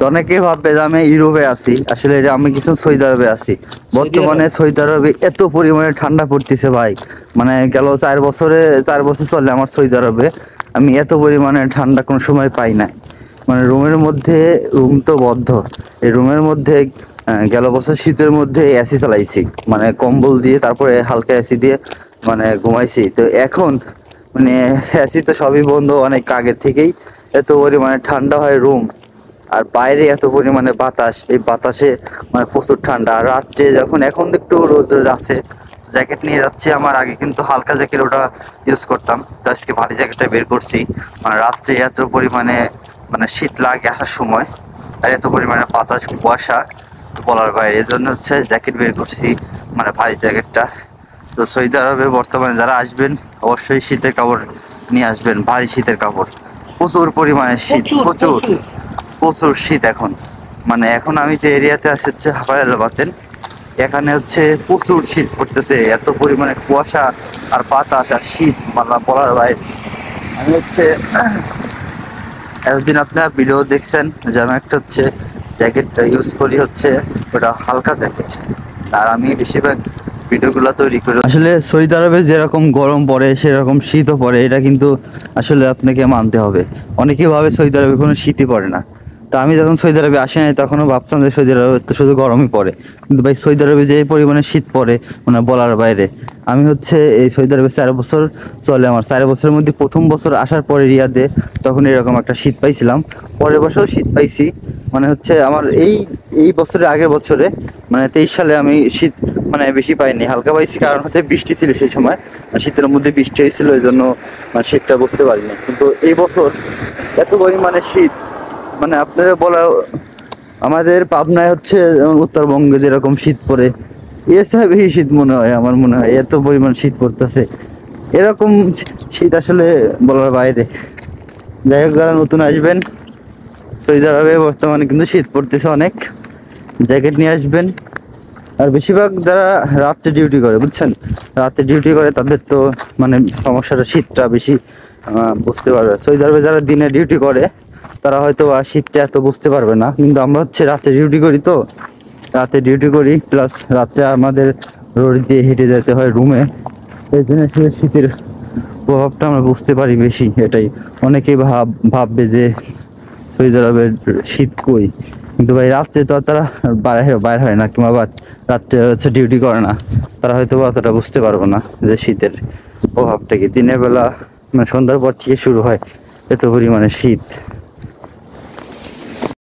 তো অনেকেই ভাববে যে আমি ইউরোপে আছি, আসলে এটা আমি কিছু সৌদি আরবে আছি। বর্তমানে সৌদি আরবে এত পরিমাণে ঠান্ডা পড়তেছে ভাই, মানে গেল 4 বছর চলে আমার সৌদি আরবে, আমি এত পরিমাণে ঠান্ডা কোনো সময় পাই না। মানে রুমের মধ্যে, রুম তো বদ্ধ, এই রুমের মধ্যে গেল বছর শীতের মধ্যে এসি চালাইছি, মানে কম্বল দিয়ে, তারপরে হালকা এসি দিয়ে মানে ঘুমাইছি। তো এখন মানে এসি তো সবই বন্ধ অনেক আগের থেকেই, এত পরিমাণে ঠান্ডা হয় রুম। আর বাইরে এত পরিমাণে বাতাস, এই বাতাসে মানে প্রচুর ঠান্ডা। আর রাত্রে যখন, এখন তো একটু রোদ আছে, জ্যাকেট নিয়ে যাচ্ছি। আমার আগে কিন্তু হালকা জ্যাকেট ওটা ইউজ করতাম, তো আজকে ভারী জ্যাকেটটা বের করছি। মানে রাত্রে এত পরিমাণে মানে শীত লাগে আসার সময়, আর এত পরিমাণে বাতাস, কুয়াশা বলার বাইরে, এই জন্য হচ্ছে জ্যাকেট বের করছি, মানে ভারী জ্যাকেটটা। তো সৌদি আরবে বর্তমানে যারা আসবেন অবশ্যই শীতের কাপড় নিয়ে আসবেন, ভারী শীতের কাপড়। প্রচুর পরিমাণে শীত, প্রচুর প্রচুর শীত এখন। মানে এখন আমি যে এরিয়াতে আছি হচ্ছে হাফাইল বাতেন, এখানে হচ্ছে প্রচুর শীত পড়তেছে, এত পরিমাণে কুয়াশা আর বাতাস আর শীত, মানে বলার বাইরে। আমি হচ্ছে এতদিন আপনার ভিডিও দেখছেন যে আমি একটা হচ্ছে জ্যাকেটটা ইউজ করি, হচ্ছে ওটা হালকা জ্যাকেট। আর আমি বেশিরভাগ ভিডিওগুলো তৈরি করি, আসলে সৌদি আরবে যেরকম গরম পড়ে সেরকম শীতও পড়ে, এটা কিন্তু আসলে আপনাকে মানতে হবে। অনেকেই ভাবে সৌদি আরবে কোনো শীতই পড়ে না। তা আমি যখন সৌদি আরবে আসি নাই তখনও ভাবতাম যে সৌদি আরবে তো শুধু গরমই পড়ে, কিন্তু ভাই সৌদি আরবে যে পরিমাণে শীত পড়ে মানে বলার বাইরে। আমি হচ্ছে এই সৌদি আরবে 4 বছর চলে আমার, 4 বছরের মধ্যে প্রথম বছর আসার পরে রিয়াদে, তখন এরকম একটা শীত পাইছিলাম। পরের বছরও শীত পাইছি, মানে হচ্ছে আমার এই এই বছরের আগের বছরে মানে 23 সালে আমি শীত মানে বেশি পাইনি, হালকা পাইছি। কারণ হচ্ছে বৃষ্টি ছিল সেই সময়, শীতের মধ্যে বৃষ্টি হয়েছিল, এই জন্য মানে শীতটা বুঝতে পারিনি। কিন্তু এই বছর এত পরিমাণে শীত, মানে আপনাদের বলা, আমাদের পাবনায় হচ্ছে যেমন উত্তরবঙ্গে যেরকম শীত পড়ে, এর চেয়ে বেশি শীত মনে হয় আমার, মনে হয় এত পরিমাণ শীত পড়তেছে। এরকম শীত আসলে বলার বাইরে। যাই হোক, যারা নতুন আসবেন সৌদি আরবে বর্তমানে কিন্তু শীত পড়তেছে অনেক, জ্যাকেট নিয়ে আসবেন। আর বেশিরভাগ যারা রাত্রে ডিউটি করে, বুঝছেন, রাতে ডিউটি করে তাদের তো মানে সমস্যাটা, শীতটা বেশি বুঝতে পারবে। সৌদি আরবে যারা দিনে ডিউটি করে তারা হয়তো শীতটা এত বুঝতে পারবে না, কিন্তু আমরা হচ্ছে রাতে ডিউটি করি, তো রাতে ডিউটি করি প্লাস রাত্রে আমাদের রোড দিয়ে হেঁটে যেতে হয় রুমে, এই জন্য শীতের প্রভাবটা আমরা বুঝতে পারি বেশি। এটাই অনেকেই ভাববে যে সৌদি আরবের শীত কই, কিন্তু ভাই রাত্রে তো তারা বাইরে হয় না, কিংবা রাত্রে হচ্ছে ডিউটি করে না, তারা হয়তো অতটা বুঝতে পারবো না যে শীতের প্রভাবটা কি। দিনের বেলা মানে সন্ধ্যার পর থেকে শুরু হয় এত পরিমাণে শীত।